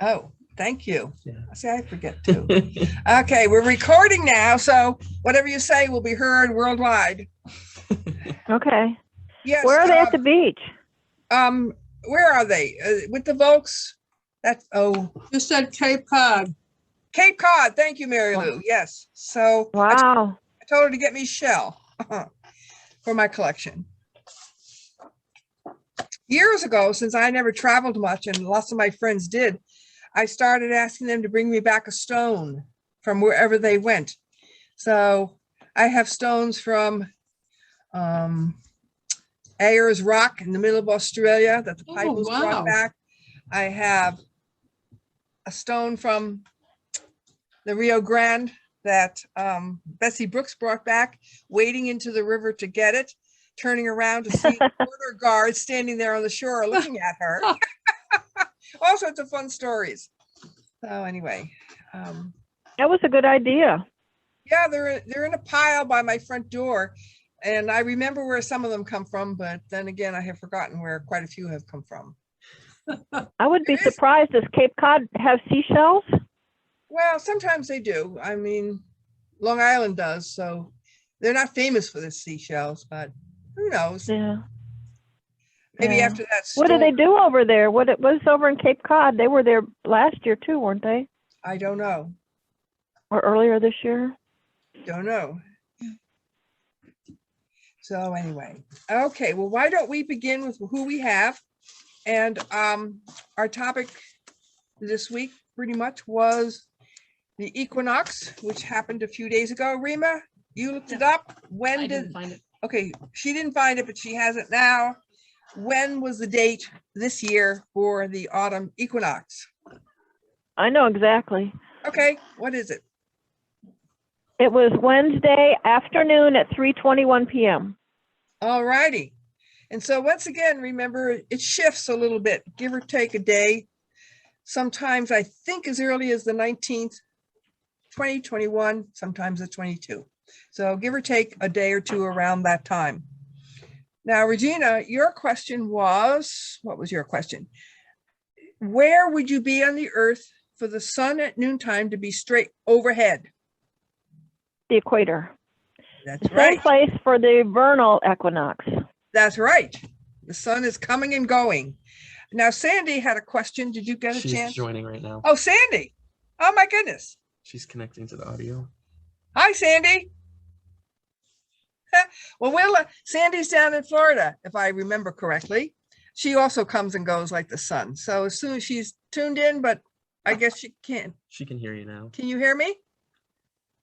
Oh, thank you. Yeah. See, I forget too. Okay, we're recording now, so whatever you say will be heard worldwide. Okay. Yes. Where are they at the beach? Where are they? With the Volks? That's You said Cape Cod. Cape Cod. Thank you, Mary Lou. Yes. So Wow. I told her to get me shell for my collection. Years ago, since I never traveled much and lots of my friends did, I started asking them to bring me back a stone from wherever they went. So I have stones from Ayers Rock in the middle of Australia that the pipe was brought back. I have a stone from the Rio Grande that Bessie Brooks brought back, wading into the river to get it, turning around to see border guards standing there on the shore looking at her. All sorts of fun stories. So anyway. That was a good idea. Yeah, they're in a pile by my front door. And I remember where some of them come from, but then again, I have forgotten where quite a few have come from. I would be surprised. Does Cape Cod have seashells? Well, sometimes they do. I mean, Long Island does. So they're not famous for the seashells, but who knows? Yeah. Maybe after that storm. What do they do over there? What is over in Cape Cod? They were there last year too, weren't they? I don't know. Or earlier this year? Don't know. So anyway, okay, well, why don't we begin with who we have? And our topic this week pretty much was the equinox, which happened a few days ago. Rima, you looked it up. When I didn't find it. Okay, she didn't find it, but she has it now. When was the date this year for the autumn equinox? I know exactly. Okay, what is it? It was Wednesday afternoon at 3:21 p.m. All righty. And so once again, remember, it shifts a little bit, give or take a day. Sometimes I think as early as the 19th, 2021, sometimes the 22. So give or take a day or two around that time. Now, Regina, your question was, what was your question? Where would you be on the earth for the sun at noontime to be straight overhead? The equator. That's the right. Same place for the vernal equinox. That's right. The sun is coming and going. Now, Sandy had a question. Did you get a chance? She's joining right now. Oh, Sandy. Oh, my goodness. She's connecting to the audio. Hi, Sandy. Well, Sandy's down in Florida, if I remember correctly. She also comes and goes like the sun. So as soon as she's tuned in, but I guess she can't. She can hear you now. Can you hear me?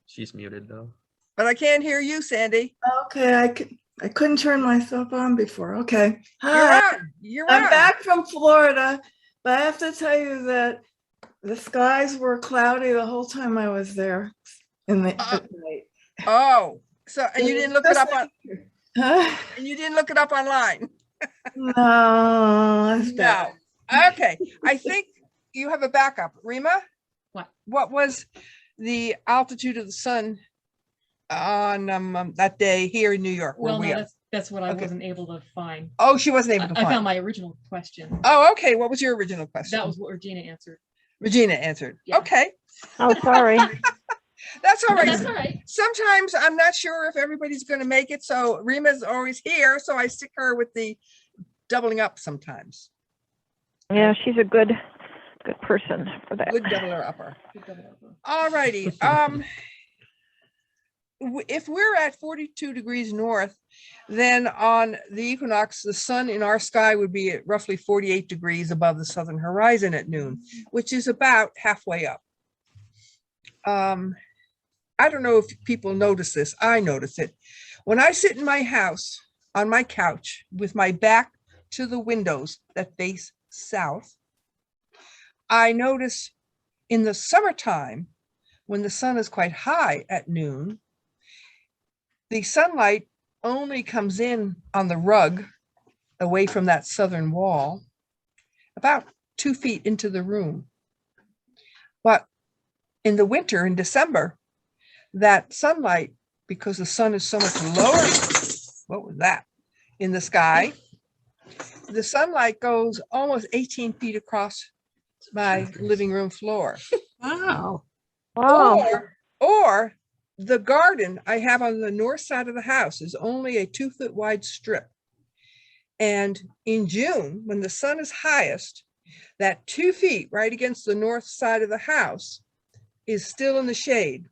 She's muted though. But I can't hear you, Sandy. Okay, I couldn't turn myself on before. Okay. Hi. You're I'm on. back from Florida, but I have to tell you that the skies were cloudy the whole time I was there at night. Oh, so and you didn't look it up on Huh? and you didn't look it up online. No, that's bad. No. Okay. I think you have a backup. Rima? What was the altitude of the sun on that day here in New York? Well, no, that's what I wasn't able to find. Oh, she wasn't able to find. I found my original question. Oh, okay. What was your original question? That was what Regina answered. Regina answered. Yeah. Okay. Oh, sorry. That's all right. That's all right. Sometimes I'm not sure if everybody's going to make it. So Rima's always here. So I stick her with the doubling up sometimes. Yeah, she's a good person for that. Good doubler upper. All righty. If we're at 42 degrees north, then on the equinox, the sun in our sky would be at roughly 48 degrees above the southern horizon at noon, which is about halfway up. I don't know if people notice this. I notice it. When I sit in my house on my couch with my back to the windows that face south, I notice in the summertime, when the sun is quite high at noon, the sunlight only comes in on the rug away from that southern wall about 2 feet into the room. But in the winter, in December, that sunlight, because the sun is so much lower, what was that, in the sky, the sunlight goes almost 18 feet across my living room floor. Wow. Wow. Or the garden I have on the north side of the house is only a 2-foot wide strip. And in June, when the sun is highest, that 2 feet right against the north side of the house is still in the shade.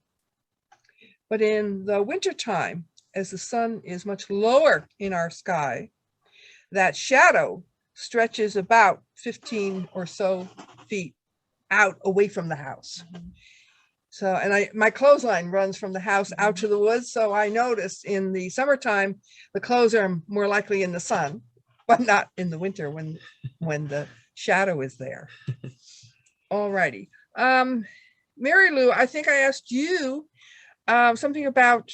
But in the wintertime, as the sun is much lower in our sky, that shadow stretches about 15 or so feet out away from the house. So, and my clothesline runs from the house out to the woods. So I noticed in the summertime, the clothes are more likely in the sun, but not in the winter when the shadow is there. All righty. Mary Lou, I think I asked you something about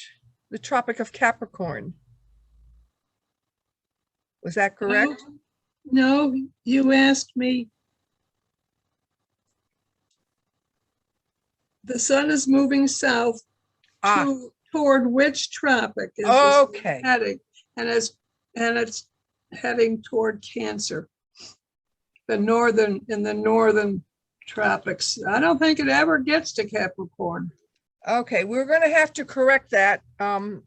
the Tropic of Capricorn. Was that correct? No, you asked me. The sun is moving south toward which tropic is this Okay. heading? And it's heading toward Cancer. In the northern tropics. I don't think it ever gets to Capricorn. Okay, we're going to have to correct that. And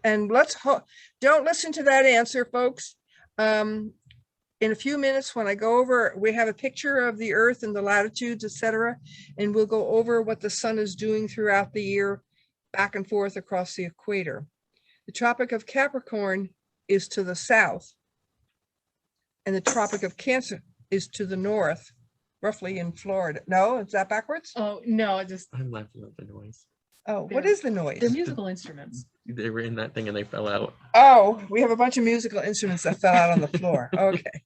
don't listen to that answer, folks. In a few minutes, when I go over, we have a picture of the Earth and the latitudes, etc., and we'll go over what the sun is doing throughout the year, back and forth across the equator. The Tropic of Capricorn is to the south, and the Tropic of Cancer is to the north, roughly in Florida. No, is that backwards? Oh, no, I just, I'm laughing at the noise. Oh, what is the noise? they're musical instruments. They were in that thing and they fell out. Oh, we have a bunch of musical instruments that fell out on the floor. Okay.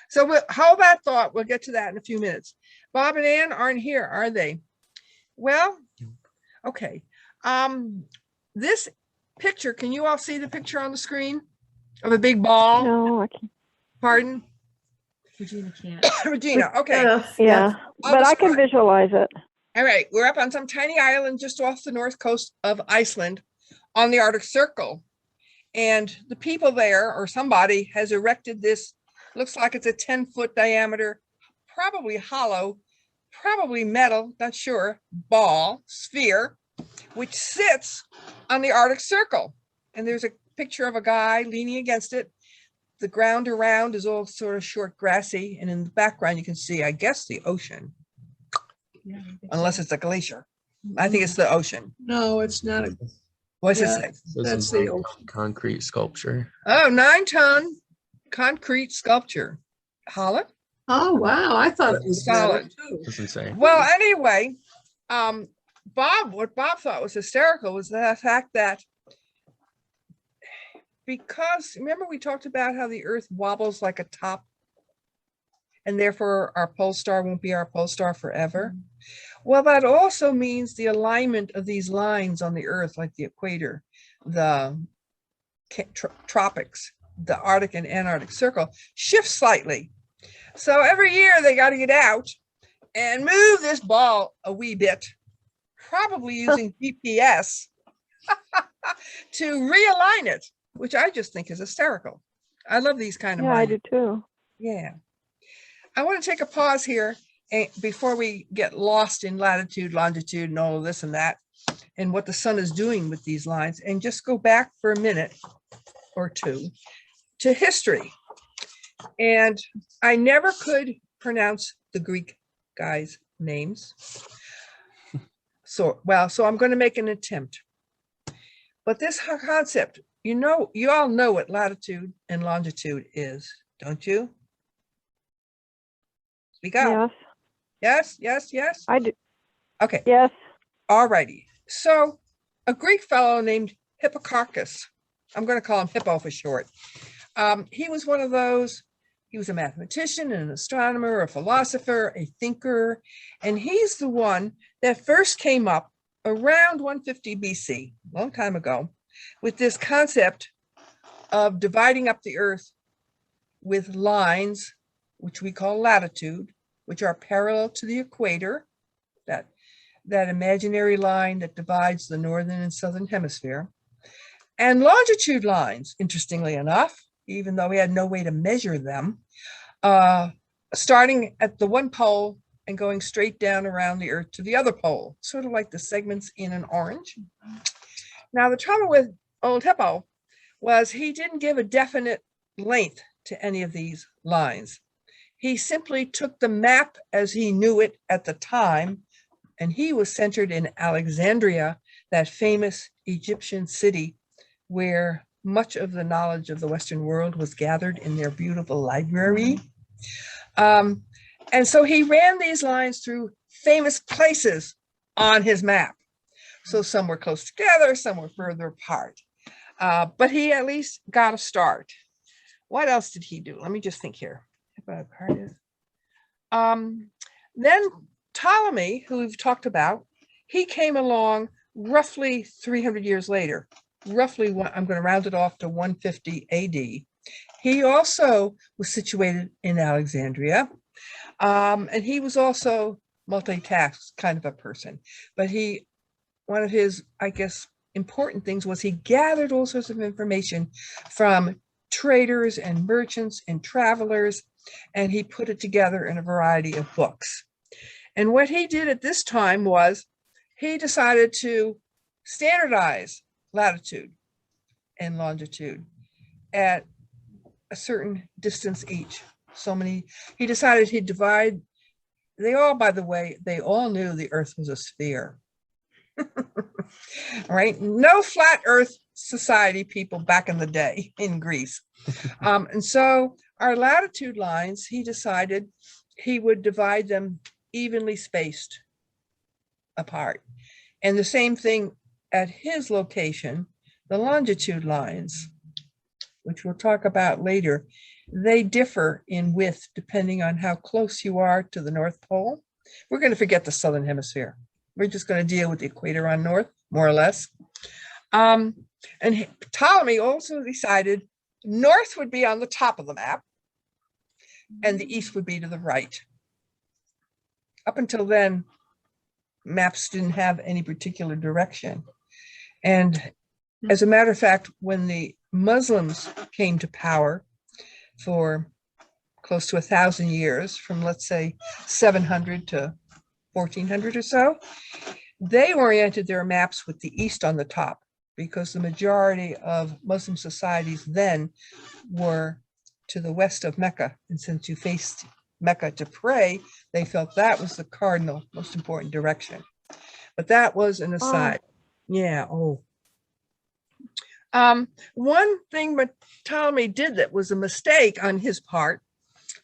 So we'll hold that thought. We'll get to that in a few minutes. Bob and Ann aren't here, are they? Well, okay. This picture, can you all see the picture on the screen of a big ball? No, I can't. Pardon? Regina can't. Regina, okay. Yes, Yeah, yes. but I can visualize it. All right, we're up on some tiny island just off the north coast of Iceland on the Arctic Circle. And the people there, or somebody, has erected this, looks like it's a 10-foot diameter, probably hollow, probably metal, not sure, ball, sphere, which sits on the Arctic Circle. And there's a picture of a guy leaning against it. The ground around is all sort of short, grassy. And in the background, you can see, I guess, the ocean. Yeah, I think Unless so. it's a glacier. I think it's the ocean. No, it's not. What's Yeah. it say? That's the ocean. Concrete sculpture. Oh, 9-ton concrete sculpture. Holland? Oh, wow. I thought it was Solid. solid too. Doesn't say. Well, anyway, what Bob thought was hysterical was the fact that because remember we talked about how the Earth wobbles like a top and therefore our pole star won't be our pole star forever. Well, that also means the alignment of these lines on the Earth, like the equator, the tropics, the Arctic and Antarctic Circle, shifts slightly. So every year they got to get out and move this ball a wee bit, probably using GPS to realign it, which I just think is hysterical. I love these kind of Yeah, I monuments. do too. Yeah. I want to take a pause here before we get lost in latitude, longitude, and all of this and that, and what the sun is doing with these lines, and just go back for a minute or two to history. And I never could pronounce the Greek guys' names. So I'm going to make an attempt. But this concept, you all know what latitude and longitude is, don't you? Speak up. Yes, Yes. I do. Okay. Yes. All righty. So a Greek fellow named Hipparchus, I'm going to call him Hippo for short. He was one of those, he was a mathematician, an astronomer, a philosopher, a thinker, and he's the one that first came up around 150 BC, a long time ago, with this concept of dividing up the Earth with lines, which we call latitude, which are parallel to the equator, that imaginary line that divides the northern and southern hemisphere, and longitude lines, interestingly enough, even though he had no way to measure them, starting at the one pole and going straight down around the Earth to the other pole, sort of like the segments in an orange. Now, the trouble with Old Hippo was he didn't give a definite length to any of these lines. He simply took the map as he knew it at the time, and he was centered in Alexandria, that famous Egyptian city where much of the knowledge of the Western world was gathered in their beautiful library. And so he ran these lines through famous places on his map. So some were close together, some were further apart. But he at least got a start. What else did he do? Let me just think here. Then Ptolemy, who we've talked about, he came along roughly 300 years later. I'm going to round it off to 150 AD. He also was situated in Alexandria. And he was also multitask kind of a person. But one of his, I guess, important things was he gathered all sorts of information from traders and merchants and travelers, and he put it together in a variety of books. And what he did at this time was he decided to standardize latitude and longitude at a certain distance each. He decided he'd divide. By the way, they all knew the Earth was a sphere. Right? No flat Earth society people back in the day in Greece. And so our latitude lines, he decided he would divide them evenly spaced apart. And the same thing at his location, the longitude lines, which we'll talk about later, they differ in width depending on how close you are to the North Pole. We're going to forget the Southern Hemisphere. We're just going to deal with the equator on North, more or less. And Ptolemy also decided North would be on the top of the map and the East would be to the right. Up until then, maps didn't have any particular direction. And as a matter of fact, when the Muslims came to power for close to 1,000 years, from let's say 700 to 1400 or so, they oriented their maps with the East on the top because the majority of Muslim societies then were to the west of Mecca. And since you faced Mecca to pray, they felt that was the cardinal most important direction. But that was an aside. Yeah. One thing Ptolemy did that was a mistake on his part,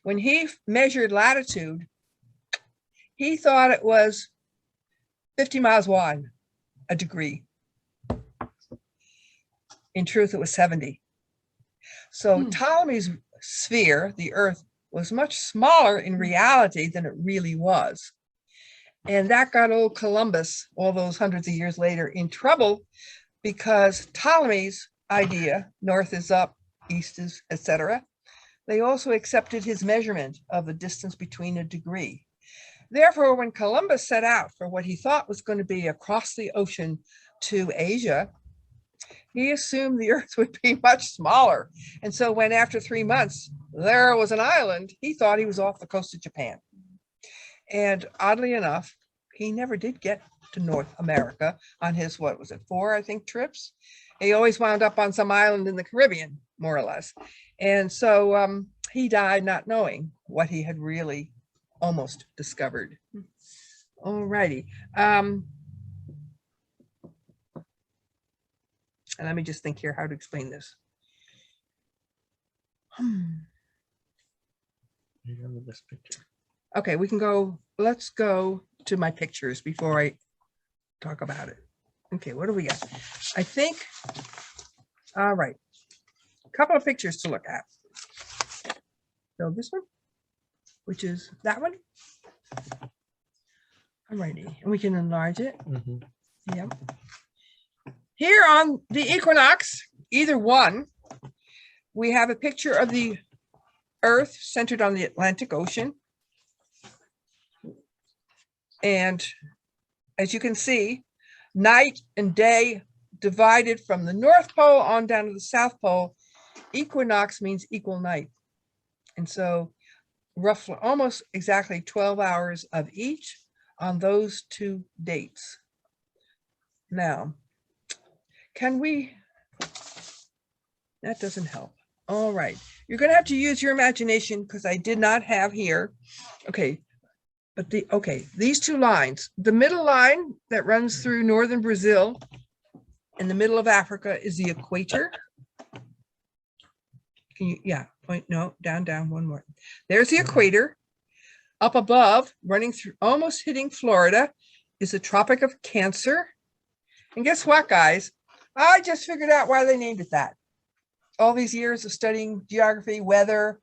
when he measured latitude, he thought it was 50 miles wide, a degree. In truth, it was 70. So Ptolemy's sphere, the Earth, was much smaller in reality than it really was. And that got old Columbus, all those hundreds of years later, in trouble because Ptolemy's idea, north is up, east is, etc., they also accepted his measurement of the distance between a degree. Therefore, when Columbus set out for what he thought was going to be across the ocean to Asia, he assumed the Earth would be much smaller. And so when after 3 months, there was an island, he thought he was off the coast of Japan. And oddly enough, he never did get to North America on his, 4, I think, trips. He always wound up on some island in the Caribbean, more or less. And so he died not knowing what he had really almost discovered. All righty. And let me just think here how to explain this. This picture. Okay, let's go to my pictures before I talk about it. Okay, what do we got? I think, all right, a couple of pictures to look at. So this one, which is that one. All righty, and we can enlarge it. Yep. Here on the equinox, either one, we have a picture of the Earth centered on the Atlantic Ocean. And as you can see, night and day divided from the North Pole on down to the South Pole Equinox means equal night. And so roughly almost exactly 12 hours of each on those two dates. Now, can we, that doesn't help. All right, you're gonna have to use your imagination because I did not have here. Okay, but these two lines, the middle line that runs through northern Brazil in the middle of Africa is the equator. Can you, yeah, point, no, down, one more. There's the equator. Up above, running through, almost hitting Florida, is the Tropic of Cancer. And guess what, guys? I just figured out why they named it that. All these years of studying geography, weather,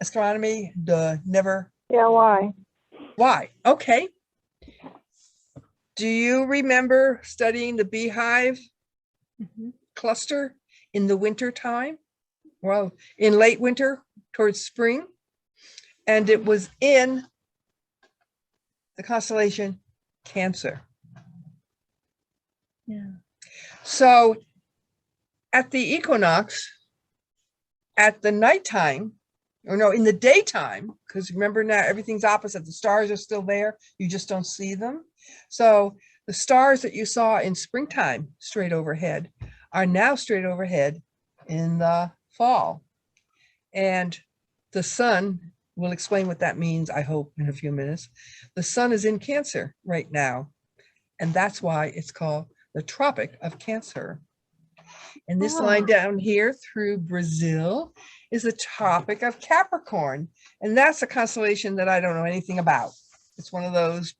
astronomy, never. Yeah, why? Why? Okay. Do you remember studying the beehive cluster in the winter time? Well, in late winter towards spring. And it was in the constellation Cancer. Yeah. So at the equinox, at the nighttime, or no, in the daytime, because remember now everything's opposite. The stars are still there. You just don't see them. So the stars that you saw in springtime straight overhead are now straight overhead in the fall. And the sun, we'll explain what that means, I hope, in a few minutes. The sun is in Cancer right now. And that's why it's called the Tropic of Cancer. And this line down here through Brazil is the Tropic of Capricorn. And that's a constellation that I don't know anything about. It's one of those,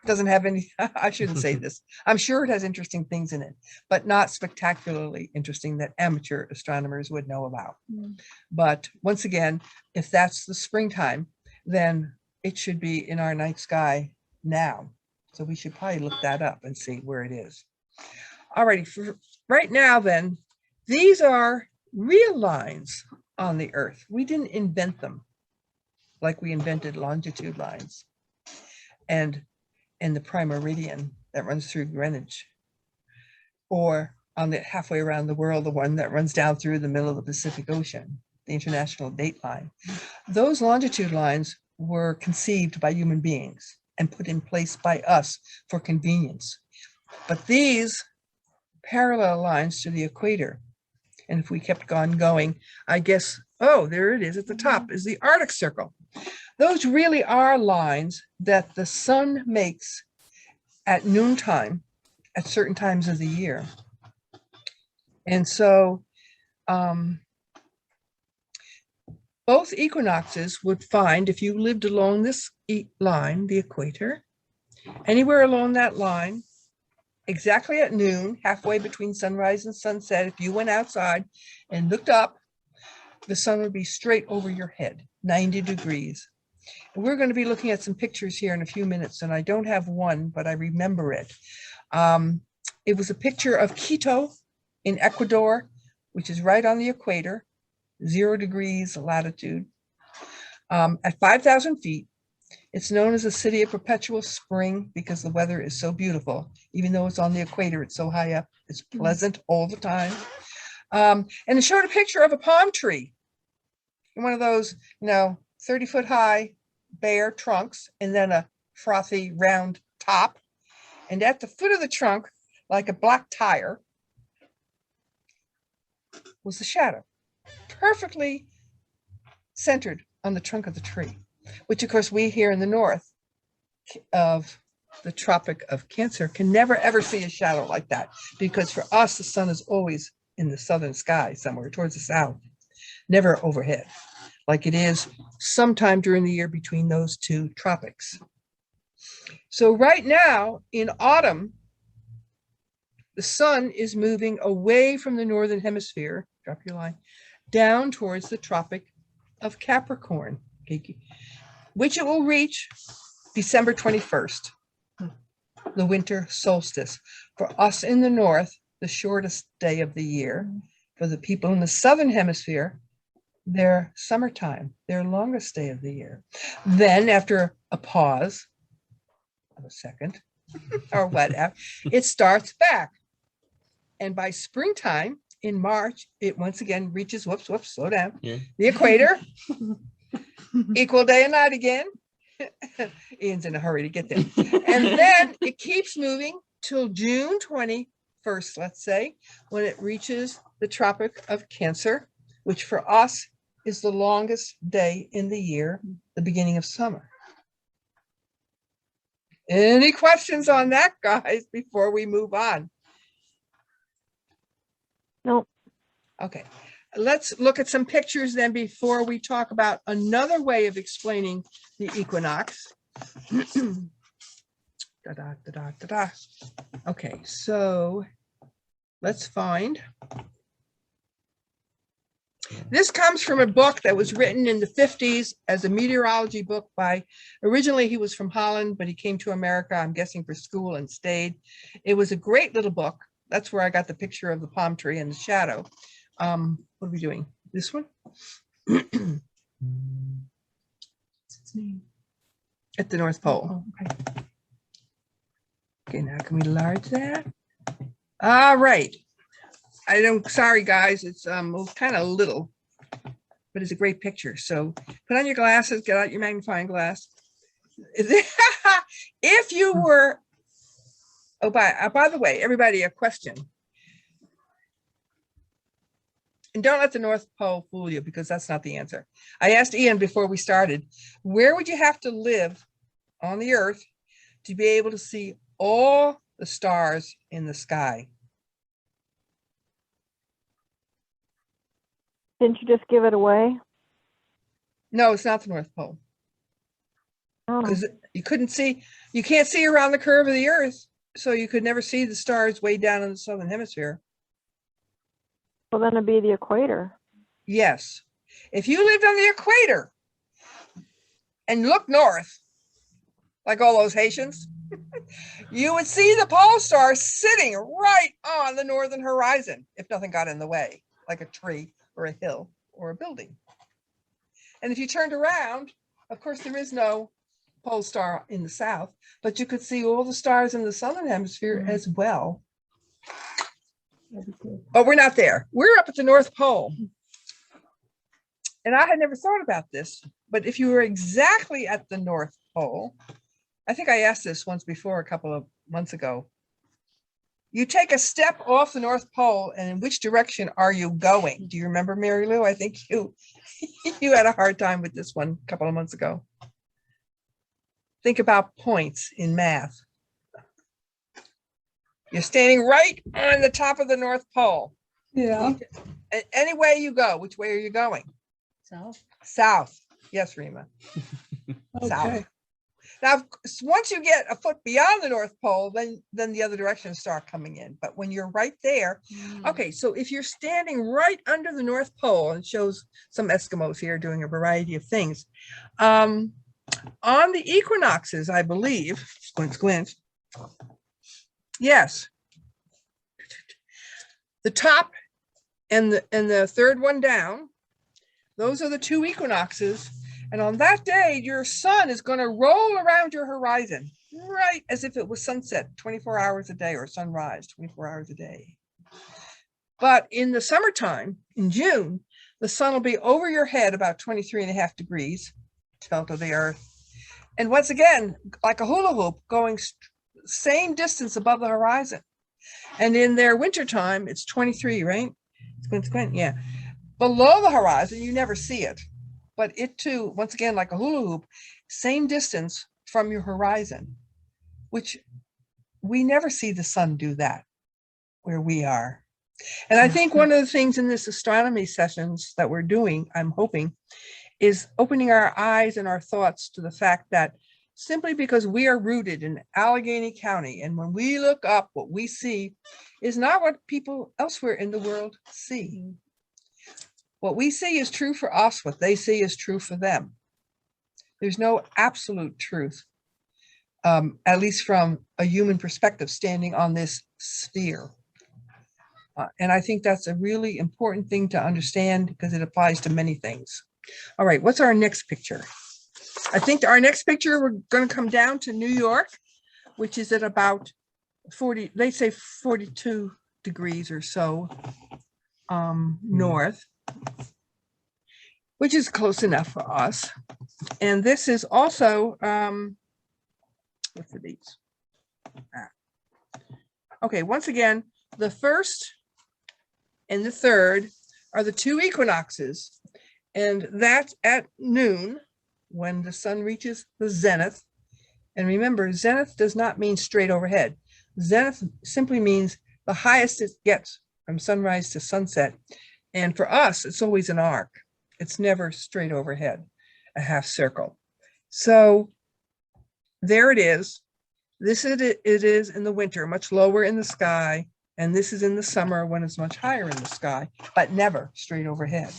doesn't have any, I shouldn't say this. I'm sure it has interesting things in it, but not spectacularly interesting that amateur astronomers would know about. But once again, if that's the springtime, then it should be in our night sky now. So we should probably look that up and see where it is. Alrighty, for right now then, these are real lines on the Earth. We didn't invent them like we invented longitude lines and the prime meridian that runs through Greenwich, or on the halfway around the world, the one that runs down through the middle of the Pacific Ocean, the international date line. Those longitude lines were conceived by human beings and put in place by us for convenience. But these parallel lines to the equator, and if we kept on going, I guess, oh, there it is at the top, is the Arctic Circle. Those really are lines that the sun makes at noontime at certain times of the year. And so both equinoxes would find, if you lived along this line, the equator, anywhere along that line, exactly at noon, halfway between sunrise and sunset, if you went outside and looked up, the sun would be straight over your head, 90 degrees. And we're going to be looking at some pictures here in a few minutes, and I don't have one, but I remember it. It was a picture of Quito in Ecuador, which is right on the equator, 0 degrees latitude. At 5,000 feet, it's known as a city of perpetual spring because the weather is so beautiful. Even though it's on the equator, it's so high up, it's pleasant all the time. And it showed a picture of a palm tree, one of those, 30-foot high bare trunks, and then a frothy round top. And at the foot of the trunk, like a black tire, was the shadow, perfectly centered on the trunk of the tree, which of course we here in the north of the Tropic of Cancer can never ever see a shadow like that, because for us the sun is always in the southern sky somewhere towards the south, never overhead, like it is sometime during the year between those two tropics. So right now in autumn, the sun is moving away from the northern hemisphere, drop your line, down towards the Tropic of Capricorn, which it will reach December 21st, the winter solstice. For us in the north, the shortest day of the year. For the people in the southern hemisphere, their summertime, their longest day of the year. Then after a pause of a second or whatever, it starts back. And by springtime, in March, it once again reaches, whoops, slow down, Yeah. the equator. Equal day and night again. Ian's in a hurry to get there. And then it keeps moving till June 21st, let's say, when it reaches the Tropic of Cancer, which for us is the longest day in the year, the beginning of summer. Any questions on that, guys, before we move on? No, Okay, let's look at some pictures then before we talk about another way of explaining the equinox. Okay, so let's find. This comes from a book that was written in the 50s as a meteorology book by, originally he was from Holland, but he came to America, I'm guessing for school, and stayed. It was a great little book. That's where I got the picture of the palm tree and the shadow. What are we doing? This one? What's its name? At the North Pole. Oh, okay. Okay, now can we enlarge that? All right. Sorry guys, it's kind of little, but it's a great picture. So put on your glasses, get out your magnifying glass. If you were, oh, by the way, everybody, a question. And don't let the North Pole fool you, because that's not the answer. I asked Ian before we started, where would you have to live on the Earth to be able to see all the stars in the sky? didn't you just give it away? No, it's not the North Pole, Oh, because you can't see around the curve of the Earth, so you could never see the stars way down in the southern hemisphere. well, then it'd be the equator. Yes, if you lived on the equator and look north, like all those Haitians, you would see the pole star sitting right on the northern horizon if nothing got in the way, like a tree or a hill or a building. And if you turned around, of course, there is no pole star in the south, but you could see all the stars in the southern hemisphere as well. But we're not there. We're up at the North Pole. And I had never thought about this, but if you were exactly at the North Pole, I think I asked this once before a couple of months ago. You take a step off the North Pole, and in which direction are you going? Do you remember, Mary Lou? I think you had a hard time with this one a couple of months ago. Think about points in math. You're standing right on the top of the North Pole. Yeah. Any way you go, which way are you going? South. South. Yes, Rima. South. Okay. Now, once you get a foot beyond the North Pole, then the other directions start coming in. But when you're right there, okay, so if you're standing right under the North Pole, and it shows some Eskimos here doing a variety of things. On the equinoxes, I believe, squint, squint. Yes. The top and the third one down, those are the two equinoxes. And on that day, your sun is going to roll around your horizon, right as if it was sunset 24 hours a day or sunrise 24 hours a day. But in the summertime, in June, the sun will be over your head about 23.5 degrees, tilt of the Earth. And once again, like a hula hoop, going same distance above the horizon. And in their wintertime, it's 23, right? Squint, squint, yeah. Below the horizon, you never see it. But it too, once again, like a hula hoop, same distance from your horizon, which we never see the sun do that where we are. And I think one of the things in this astronomy sessions that we're doing, I'm hoping, is opening our eyes and our thoughts to the fact that simply because we are rooted in Allegheny County, and when we look up, what we see is not what people elsewhere in the world see. What we see is true for us. What they see is true for them. There's no absolute truth, at least from a human perspective, standing on this sphere. And I think that's a really important thing to understand because it applies to many things. All right, what's our next picture? I think our next picture, we're going to come down to New York, which is at about 40, they say 42 degrees or so. north, which is close enough for us. And this is also, what's the dates? Okay, once again, the first and the third are the two equinoxes. And that's at noon when the sun reaches the zenith. And remember, zenith does not mean straight overhead. Zenith simply means the highest it gets from sunrise to sunset. And for us, it's always an arc. It's never straight overhead, a half circle. So there it is. This is it is in the winter, much lower in the sky. And this is in the summer when it's much higher in the sky, but never straight overhead.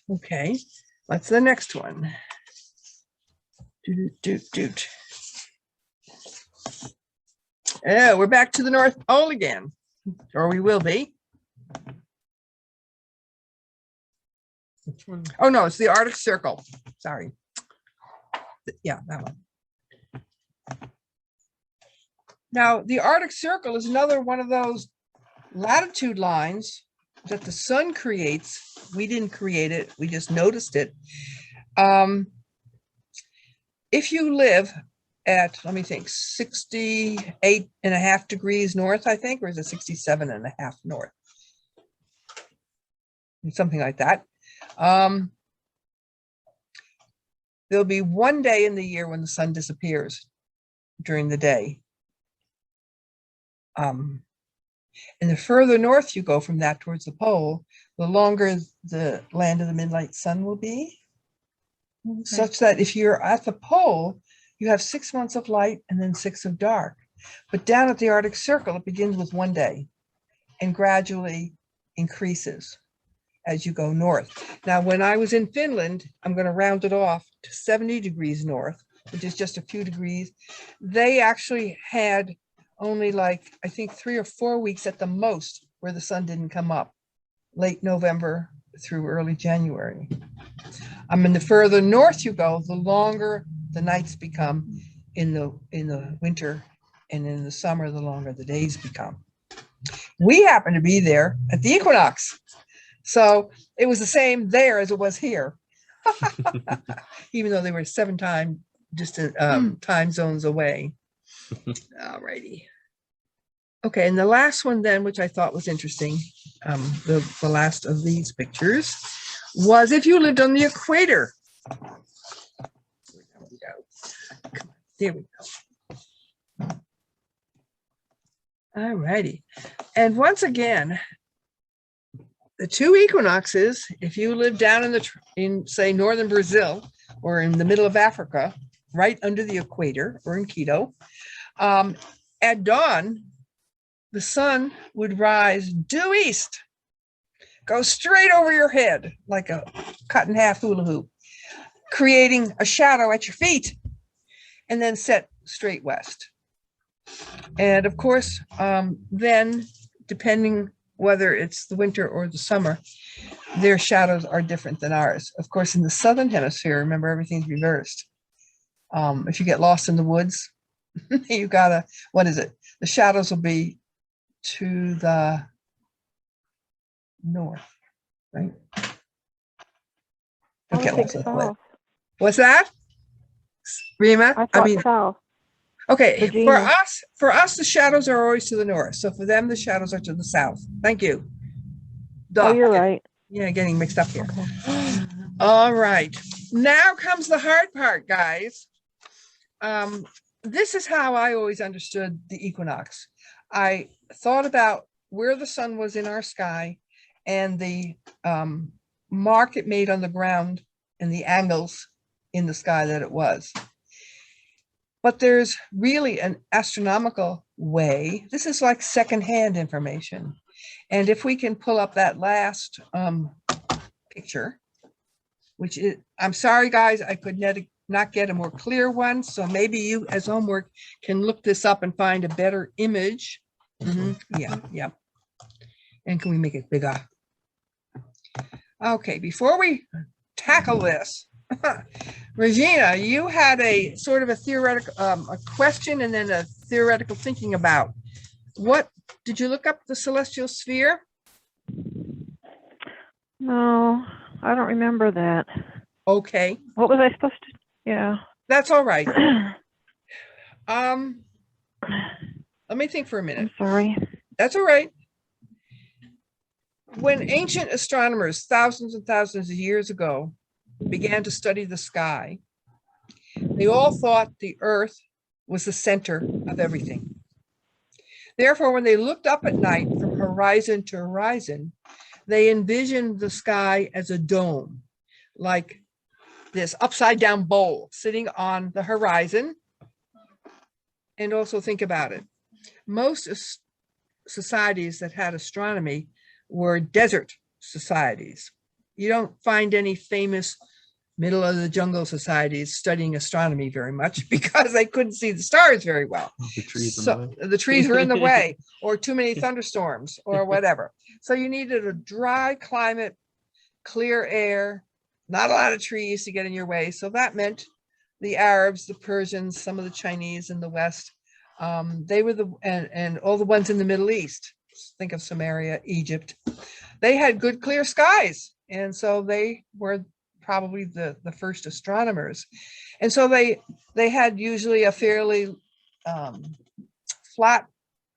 Okay, what's the next one? Doot. Oh, we're back to the North Pole again, or we will be. Which one? Oh, no, it's the Arctic Circle. Sorry. Yeah, that one. Now, the Arctic Circle is another one of those latitude lines that the sun creates. We didn't create it. We just noticed it. If you live at, let me think, 68.5 degrees north, I think, or is it 67.5 north? Something like that. There'll be one day in the year when the sun disappears during the day. And the further north you go from that towards the pole, the longer the land of the midnight sun will be. Okay. Such that if you're at the pole, you have 6 months of light and then 6 of dark. But down at the Arctic Circle, it begins with one day and gradually increases as you go north. Now, when I was in Finland, I'm going to round it off to 70 degrees north, which is just a few degrees. They actually had only like, I think 3 or 4 weeks at the most where the sun didn't come up, late November through early January. And the further north you go, the longer the nights become in the winter, and in the summer, the longer the days become. We happen to be there at the equinox. So it was the same there as it was here, even though they were 7 time distant time zones away. All righty. Okay, and the last one then, which I thought was interesting, the last of these pictures, was if you lived on the equator. There we go. All righty. And once again, the two equinoxes, if you live down in say northern Brazil or in the middle of Africa, right under the equator or in Quito, at dawn, the sun would rise due east, go straight over your head like a cut in half hula hoop, creating a shadow at your feet, and then set straight west. And of course, then depending whether it's the winter or the summer, their shadows are different than ours. Of course, in the southern hemisphere, remember, everything's reversed. If you get lost in the woods, you gotta, what is it? The shadows will be to the north, right? Don't get lost in the woods. What's that? Rima? I thought south. Okay, Virginia. for us, the shadows are always to the north. So for them, the shadows are to the south. Thank you. Oh, you're right. Yeah, getting mixed up here. Okay. All right. Now comes the hard part, guys. This is how I always understood the equinox. I thought about where the sun was in our sky and the mark it made on the ground and the angles in the sky that it was. But there's really an astronomical way. This is like secondhand information. And if we can pull up that last picture, which is, I'm sorry, guys, I could not get a more clear one. So maybe you as homework can look this up and find a better image. Yeah. And can we make it bigger? Okay, before we tackle this, Regina, you had a sort of a theoretical a question and then a theoretical thinking about What, did you look up the celestial sphere? No, I don't remember that. Okay, What was I supposed to? Yeah. that's all right. Let me think for a minute. I'm sorry. That's all right. When ancient astronomers, thousands and thousands of years ago, began to study the sky, they all thought the Earth was the center of everything. Therefore, when they looked up at night from horizon to horizon, they envisioned the sky as a dome, like this upside down bowl sitting on the horizon. And also think about it. Most societies that had astronomy were desert societies. You don't find any famous middle of the jungle societies studying astronomy very much because they couldn't see the stars very well. The trees in So the way. the trees were in the way, or too many thunderstorms or whatever. So you needed a dry climate, clear air, not a lot of trees to get in your way. So that meant the Arabs, the Persians, some of the Chinese in the West, they were and all the ones in the Middle East. Think of Samaria, Egypt. They had good clear skies. And so they were probably the first astronomers. And so they had usually a fairly flat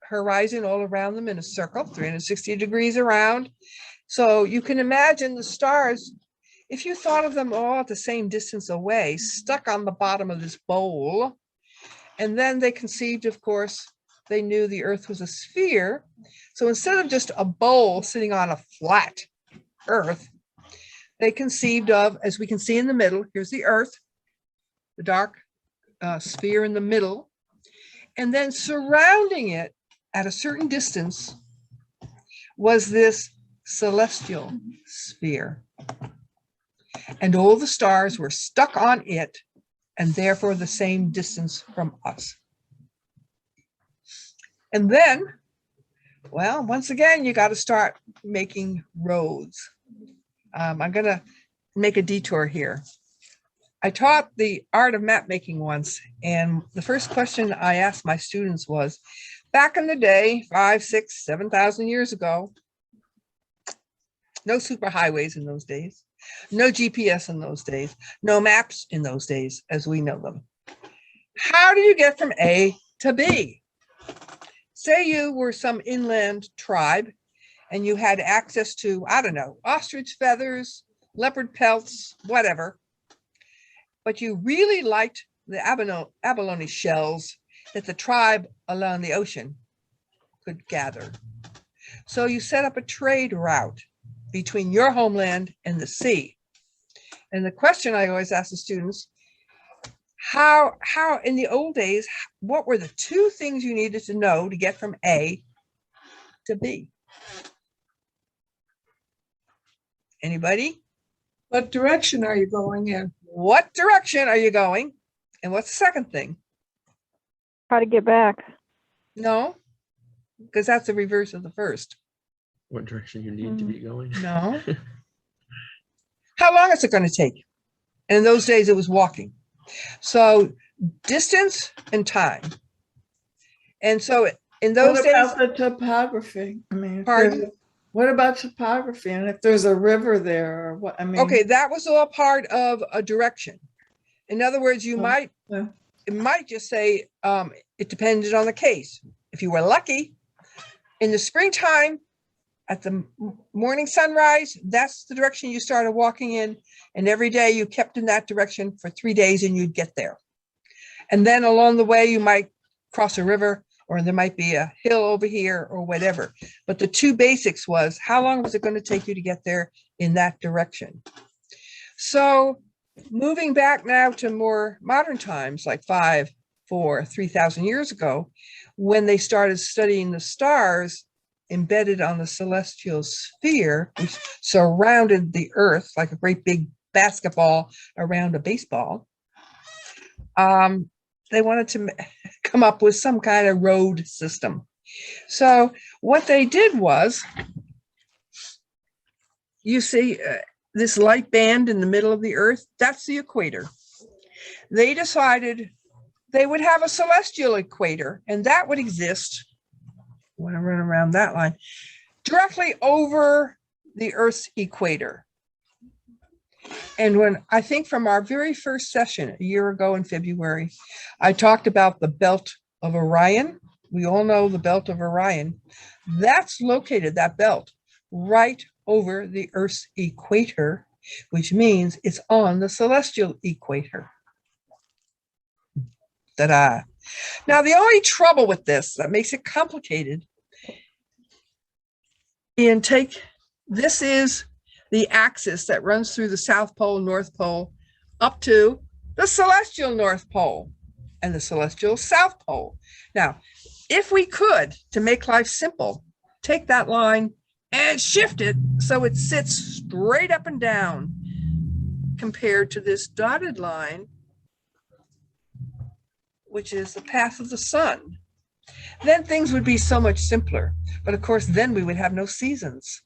horizon all around them in a circle, 360 degrees around. So you can imagine the stars, if you thought of them all at the same distance away, stuck on the bottom of this bowl. And then they conceived, of course, they knew the Earth was a sphere. So instead of just a bowl sitting on a flat Earth, they conceived of, as we can see in the middle, here's the Earth, the dark sphere in the middle, and then surrounding it at a certain distance was this celestial sphere. And all the stars were stuck on it, and therefore the same distance from us. And then, well, once again, you got to start making roads. I'm going to make a detour here. I taught the art of map making once, and the first question I asked my students was, back in the day, 5, 6, 7,000 years ago, no superhighways in those days, no GPS in those days, no maps in those days as we know them. How do you get from A to B? Say you were some inland tribe and you had access to, I don't know, ostrich feathers, leopard pelts, whatever, but you really liked the abalone shells that the tribe along the ocean could gather. So you set up a trade route between your homeland and the sea. And the question I always ask the students, how in the old days, what were the two things you needed to know to get from A to B? Anybody? What direction are you going in? What direction are you going? And what's the second thing? How to get back? No, because that's the reverse of the first. What direction you need to be going? No. How long is it going to take? And in those days, it was walking. So distance and time. And so in those What days, about the topography? I mean, Pardon? what about topography? And if there's a river there or what, I mean. okay, that was all part of a direction. In other words, you might, yeah. it might just say, it depended on the case. If you were lucky, in the springtime, at the morning sunrise, that's the direction you started walking in. And every day you kept in that direction for 3 days and you'd get there. And then along the way, you might cross a river or there might be a hill over here or whatever. But the two basics was, how long was it going to take you to get there in that direction? So moving back now to more modern times, like 5, 4, 3,000 years ago, when they started studying the stars embedded on the celestial sphere, which surrounded the Earth like a great big basketball around a baseball, they wanted to come up with some kind of road system. So what they did was, you see this light band in the middle of the Earth, that's the equator. They decided they would have a celestial equator, and that would exist want to run around that line, directly over the Earth's equator. And when I think from our very first session a year ago in February, I talked about the belt of Orion. We all know the belt of Orion. That's located, that belt, right over the Earth's equator, which means it's on the celestial equator. Ta-da. Now, the only trouble with this that makes it complicated, this is the axis that runs through the South Pole, North Pole, up to the celestial North Pole and the celestial South Pole. Now, if we could, to make life simple, take that line and shift it so it sits straight up and down compared to this dotted line, which is the path of the sun, then things would be so much simpler. But of course, then we would have no seasons.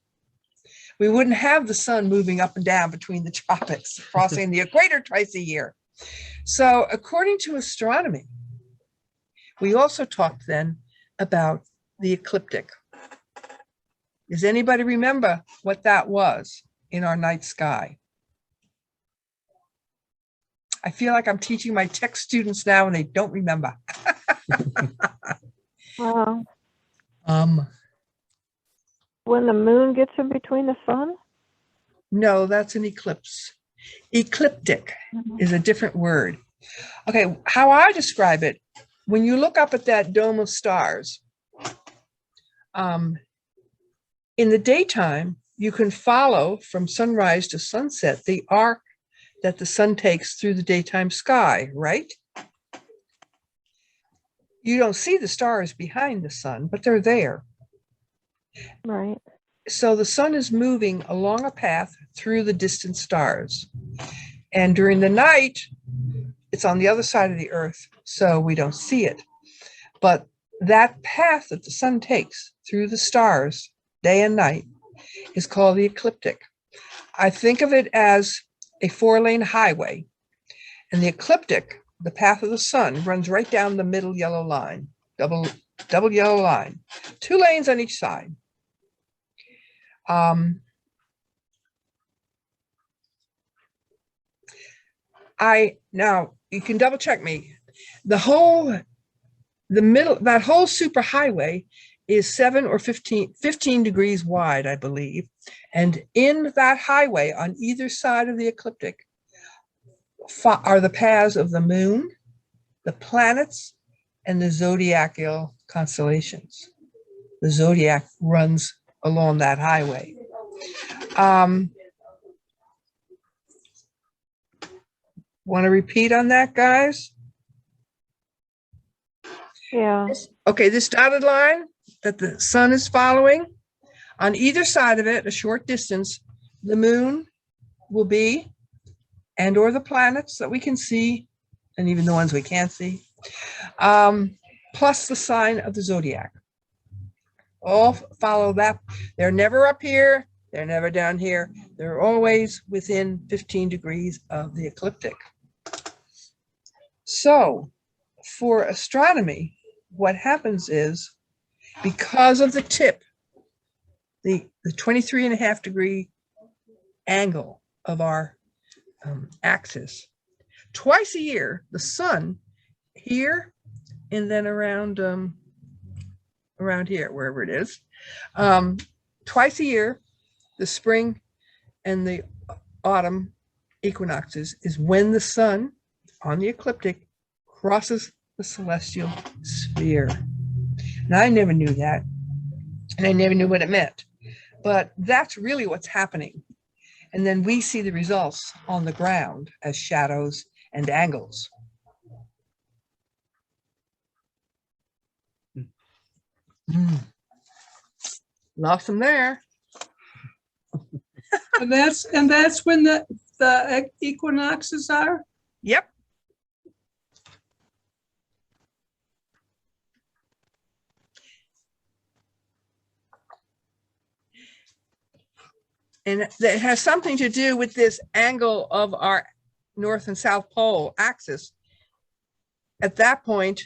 We wouldn't have the sun moving up and down between the tropics, crossing the equator twice a year. So according to astronomy, we also talked then about the ecliptic. Does anybody remember what that was in our night sky? I feel like I'm teaching my tech students now and they don't remember. When the moon gets in between the sun? No, that's an eclipse. Ecliptic is a different word. Okay, how I describe it, when you look up at that dome of stars, in the daytime, you can follow from sunrise to sunset the arc that the sun takes through the daytime sky, right? You don't see the stars behind the sun, but they're there. Right. So the sun is moving along a path through the distant stars. And during the night, it's on the other side of the earth, so we don't see it. But that path that the sun takes through the stars, day and night, is called the ecliptic. I think of it as a 4-lane highway. And the ecliptic, the path of the sun, runs right down the middle yellow line, double yellow line, 2 lanes on each side. Now you can double check me. That whole superhighway is 7 or 15 degrees wide, I believe. And in that highway on either side of the ecliptic are the paths of the moon, the planets, and the zodiacal constellations. The zodiac runs along that highway. Want to repeat on that, guys? Yeah. Okay, this dotted line that the sun is following, on either side of it, a short distance, the moon will be, and or the planets that we can see, and even the ones we can't see, plus the sign of the zodiac. All follow that. They're never up here. They're never down here. They're always within 15 degrees of the ecliptic. So for astronomy, what happens is, because of the tip, the 23.5 degree angle of our axis, twice a year, the sun here and then around here, wherever it is, twice a year, the spring and the autumn equinoxes is when the sun on the ecliptic crosses the celestial sphere. And I never knew that, and I never knew what it meant, but that's really what's happening. And then we see the results on the ground as shadows and angles. Lost them there. And that's when the equinoxes are? Yep. And it has something to do with this angle of our North and South Pole axis. At that point,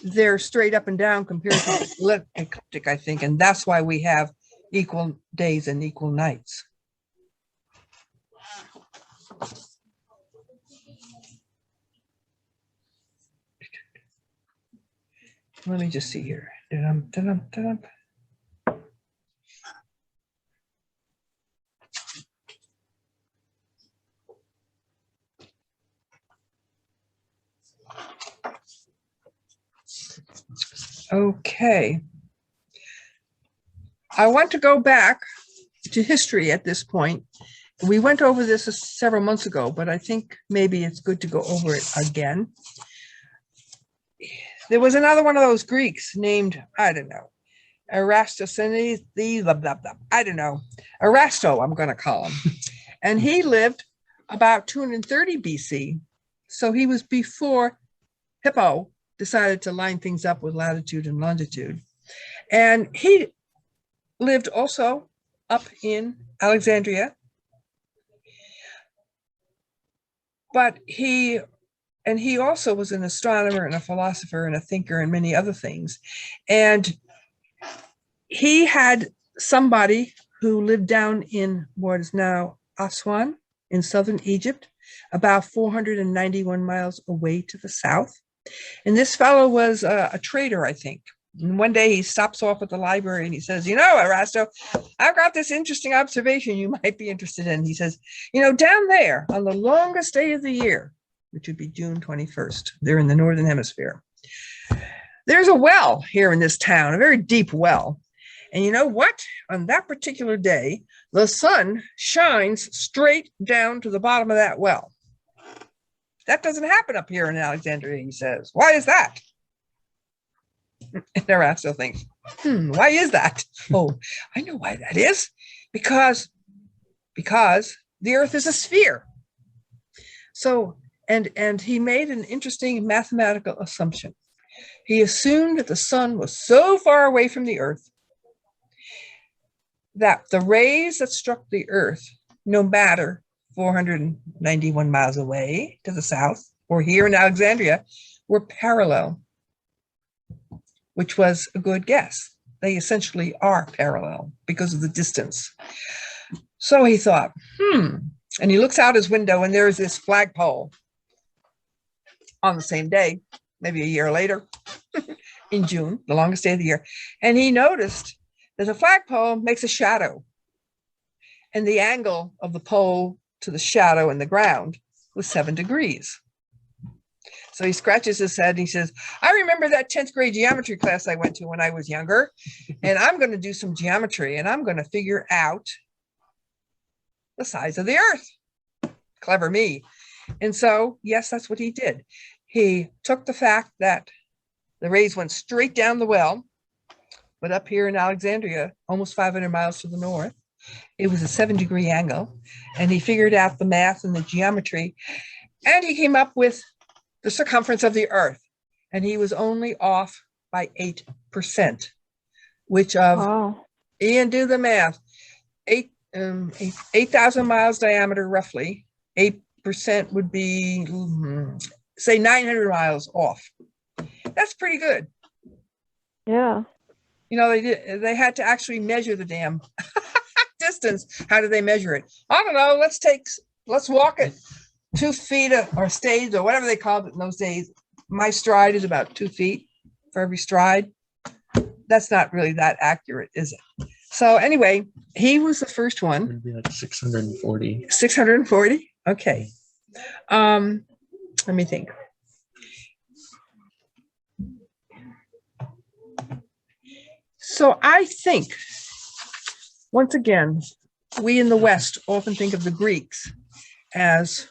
they're straight up and down compared to the ecliptic, I think, and that's why we have equal days and equal nights. Let me just see here. Dun-dum, dun-dum, dun-dum. Okay. I want to go back to history at this point. We went over this several months ago, but I think maybe it's good to go over it again. There was another one of those Greeks named, I don't know, Erastus, blah, blah, blah. I don't know, Erasto, I'm going to call him. And he lived about 230 BC. So he was before Hippo decided to line things up with latitude and longitude. And he lived also up in Alexandria. But he also was an astronomer and a philosopher and a thinker and many other things. And he had somebody who lived down in what is now Aswan in southern Egypt, about 491 miles away to the south. And this fellow was a trader, I think. And one day he stops off at the library and he says, you know, Erasto, I've got this interesting observation you might be interested in. He says, you know, down there on the longest day of the year, which would be June 21st, they're in the Northern Hemisphere. There's a well here in this town, a very deep well. And you know what? On that particular day, the sun shines straight down to the bottom of that well. That doesn't happen up here in Alexandria, he says. Why is that? And Erasto thinks, why is that? Oh, I know why that is. Because the Earth is a sphere. So, and he made an interesting mathematical assumption. He assumed that the sun was so far away from the Earth that the rays that struck the Earth, no matter 491 miles away to the south or here in Alexandria, were parallel, which was a good guess. They essentially are parallel because of the distance. So he thought, and he looks out his window and there's this flagpole on the same day, maybe a year later, in June, the longest day of the year. And he noticed that the flagpole makes a shadow. And the angle of the pole to the shadow in the ground was 7 degrees. So he scratches his head and he says, I remember that 10th grade geometry class I went to when I was younger, and I'm going to do some geometry and I'm going to figure out the size of the Earth. Clever me. And so, yes, that's what he did. He took the fact that the rays went straight down the well, but up here in Alexandria, almost 500 miles to the north, it was a 7-degree angle. And he figured out the math and the geometry, and he came up with the circumference of the Earth. And he was only off by 8%, which of, Ian, do the math, 8,000 miles diameter, roughly, 8% would be, say 900 miles off. That's pretty good. Yeah. You know, they had to actually measure the damn distance. How did they measure it? I don't know. Let's walk it 2 feet or stays or whatever they called it in those days. My stride is about 2 feet for every stride. That's not really that accurate, is it? So anyway, he was the first It one. would be like 640. 640. Okay. Let me think. So I think, once again, we in the West often think of the Greeks as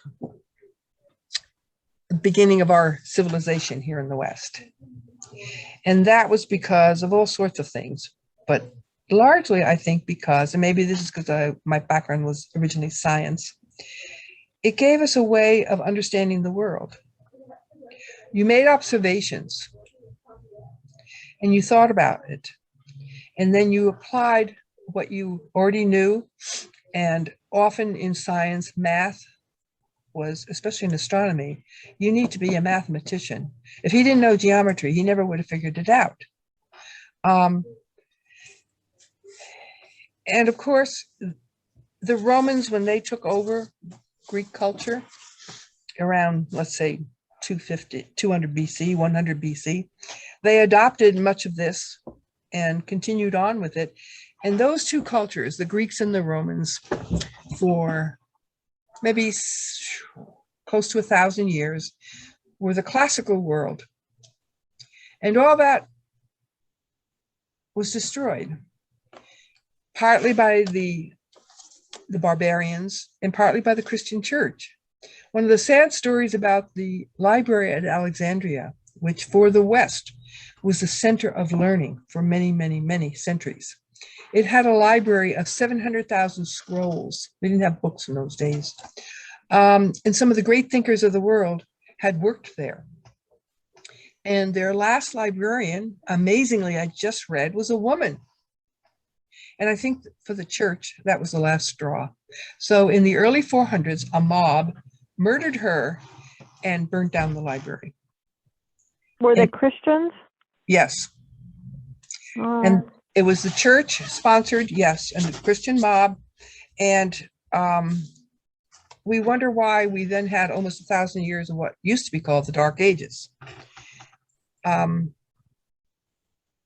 the beginning of our civilization here in the West. And that was because of all sorts of things, but largely I think because, and maybe this is because my background was originally science, it gave us a way of understanding the world. You made observations and you thought about it. And then you applied what you already knew. And often in science, math was, especially in astronomy, you need to be a mathematician. If he didn't know geometry, he never would have figured it out. And of course, the Romans, when they took over Greek culture around, let's say, 200 BC, 100 BC, they adopted much of this and continued on with it. And those two cultures, the Greeks and the Romans, for maybe close to 1,000 years, were the classical world. And all that was destroyed, partly by the barbarians and partly by the Christian church. One of the sad stories about the library at Alexandria, which for the West was the center of learning for many, many, many centuries. It had a library of 700,000 scrolls. We didn't have books in those days. And some of the great thinkers of the world had worked there. And their last librarian, amazingly, I just read, was a woman. And I think for the church, that was the last straw. So in the early 400s, a mob murdered her and burnt down the library. Were they Christians? Yes. Oh. And it was the church sponsored, yes, and the Christian mob. And we wonder why we then had almost 1,000 years of what used to be called the Dark Ages.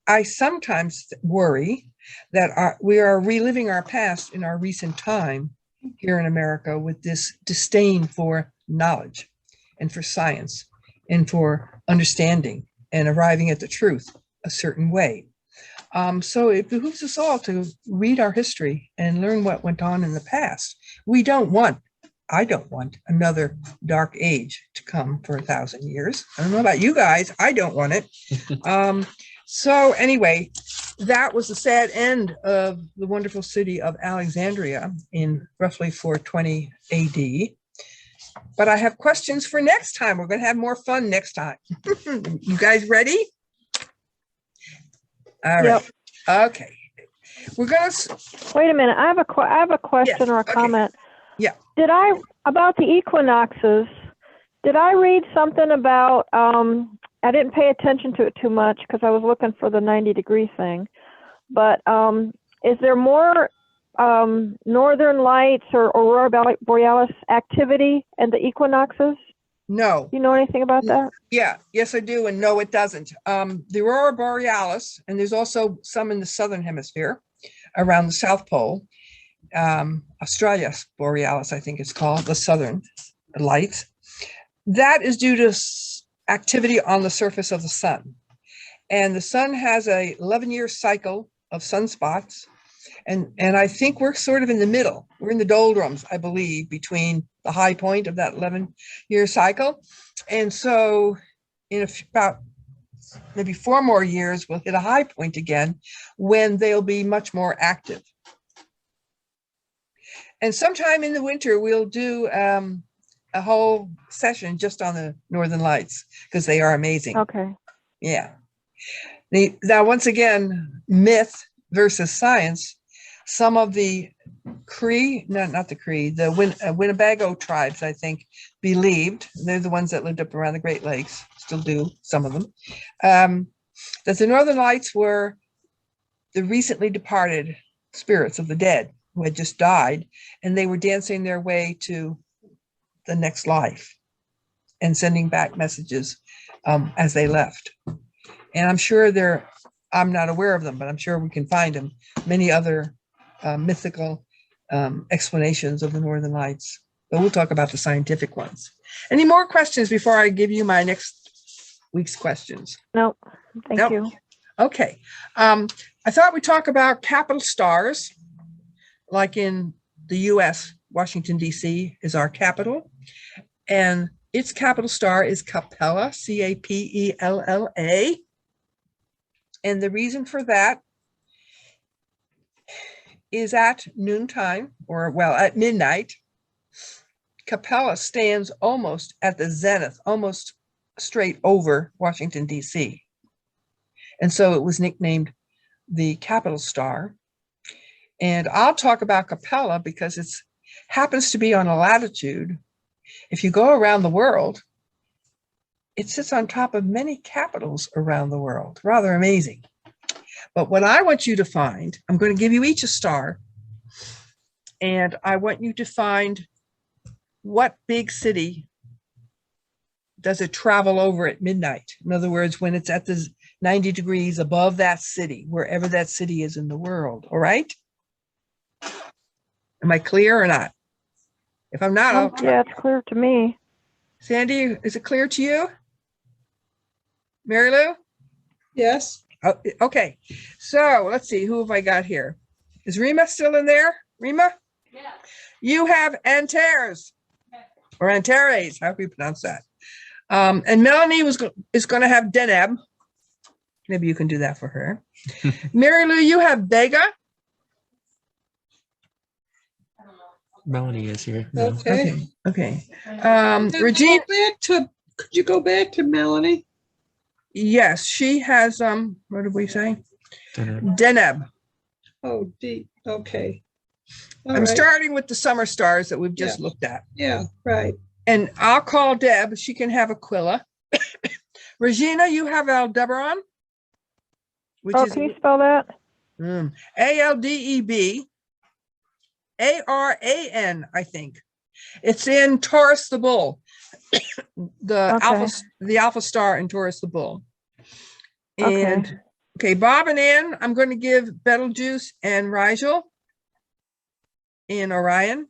I sometimes worry that we are reliving our past in our recent time here in America with this disdain for knowledge and for science and for understanding and arriving at the truth a certain way. So it behooves us all to read our history and learn what went on in the past. I don't want another dark age to come for 1,000 years. I don't know about you guys. I don't want it. So anyway, that was the sad end of the wonderful city of Alexandria in roughly 420 AD. But I have questions for next time. We're going to have more fun next time. You guys ready? All right. Yep. Okay. We're going to Wait a minute. I have a question Yes, or a okay. comment. Yeah. About the equinoxes, did I read something about, I didn't pay attention to it too much because I was looking for the 90-degree thing, but is there more northern lights or aurora borealis activity in the equinoxes? No. You know anything about that? Yeah, yes, I do. And no, it doesn't. The aurora borealis, and there's also some in the southern hemisphere around the South Pole. Australia's borealis, I think it's called, the southern lights. That is due to activity on the surface of the sun. And the sun has a 11-year cycle of sunspots. And I think we're sort of in the middle. We're in the doldrums, I believe, between the high point of that 11-year cycle. And so in about maybe 4 more years, we'll hit a high point again when they'll be much more active. And sometime in the winter, we'll do a whole session just on the Northern Lights because they are amazing. Okay. Yeah. Now, once again, myth versus science. Some of the Cree, not the Cree, the Winnebago tribes, I think, believed, they're the ones that lived up around the Great Lakes, still do, some of them, that the Northern Lights were the recently departed spirits of the dead who had just died, and they were dancing their way to the next life and sending back messages as they left. And I'm sure I'm not aware of them, but I'm sure we can find them, many other mythical explanations of the Northern Lights. But we'll talk about the scientific ones. Any more questions before I give you my next week's questions? No, thank Nope. you. Okay. I thought we'd talk about capital stars, like in the US, Washington, D.C. is our capital. And its capital star is Capella, Capella. And the reason for that is at noontime, or well, at midnight, Capella stands almost at the zenith, almost straight over Washington, D.C. And so it was nicknamed the capital star. And I'll talk about Capella because it happens to be on a latitude if you go around the world, it sits on top of many capitals around the world. Rather amazing. But what I want you to find, I'm going to give you each a star, and I want you to find what big city does it travel over at midnight? In other words, when it's at the 90 degrees above that city, wherever that city is in the world. All right? Am I clear or not? If I'm not, I'll try. Yeah, it's clear to me. Sandy, is it clear to you? Mary Lou? Yes, Oh, okay. So let's see. Who have I got here? Is Rima still in there? Rima? Yeah. You have Antares or Antares. How do you pronounce that? And Melanie is going to have Deneb. Maybe you can do that for her. Mary Lou, you have Vega. Melanie is here. No. okay. Okay. Could Regina, could you go back to Melanie? yes, she has, what did we say? Dinner. Deneb. Oh, okay. All I'm right. starting with the summer stars that we've just Yeah. looked at. Yeah, right. And I'll call Deb. She can have Aquila. Regina, you have Aldebaran, which Oh, is can you spell that? Aldeb Aran, I think. It's in Taurus the Bull, Okay. the alpha star in Taurus the Bull. Okay. And okay, Bob and Ann, I'm going to give Betelgeuse and Rigel in Orion.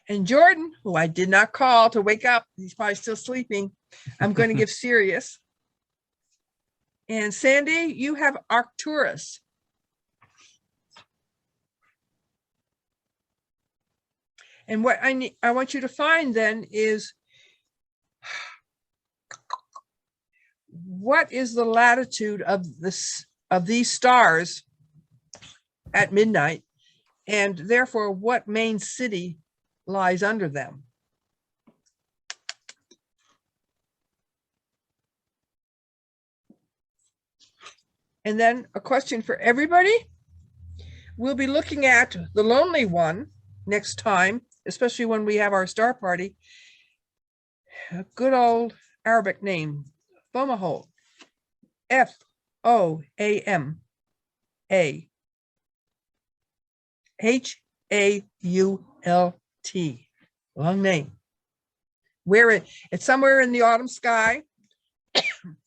And Jordan, who I did not call to wake up, he's probably still sleeping, I'm going to give Sirius. And Sandy, you have Arcturus. And what I want you to find then is what is the latitude of these stars at midnight, and therefore what main city lies under them. And then a question for everybody. We'll be looking at the lonely one next time, especially when we have our star party. A good old Arabic name, Fomalhaut. Fomalhaut. Long name. It's somewhere in the autumn sky.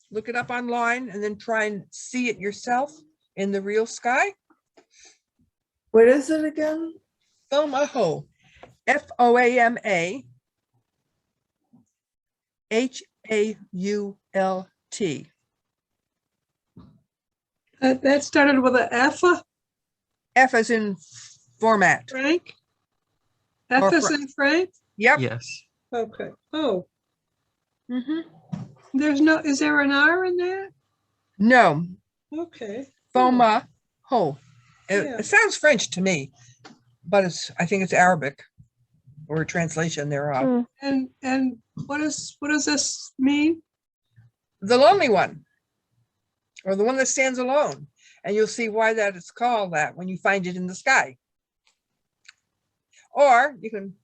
Look it up online and then try and see it yourself in the real sky. What is it again? Fomalhaut. Foamahalt. That started with an F, F as in format. Frank? F Or as in Frank? Yep. Yes. Okay. Oh, Mhm. is there an R in there? No, Okay. Fomalhaut. Yeah. It sounds French to me, but I think it's Arabic or a translation thereof. Hmm. And what does this mean? The lonely one, or the one that stands alone. And you'll see why that is called that when you find it in the sky. Or you can,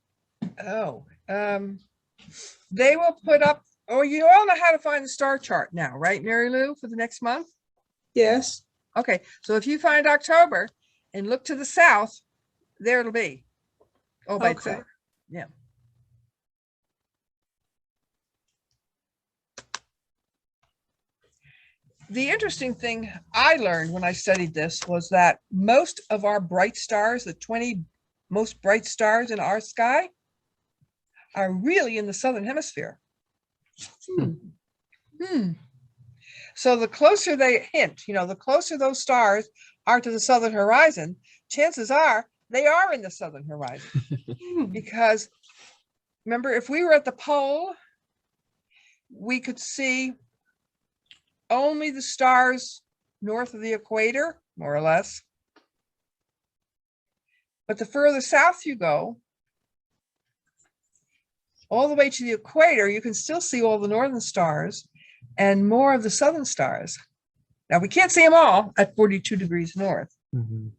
they will put up, you all know how to find the star chart now, right, Mary Lou, for the next month? Yes. Okay, so if you find October and look to the south, there it'll be. Oh, by Okay. itself. Yeah. The interesting thing I learned when I studied this was that most of our bright stars, the 20 most bright stars in our sky, are really in the southern hemisphere. So the closer they the closer those stars are to the southern horizon, chances are they are in the southern horizon. Because remember, if we were at the pole, we could see only the stars north of the equator, more or less. But the further south you go, all the way to the equator, you can still see all the northern stars and more of the southern stars. Now, we can't see them all at 42 degrees north. Mhm.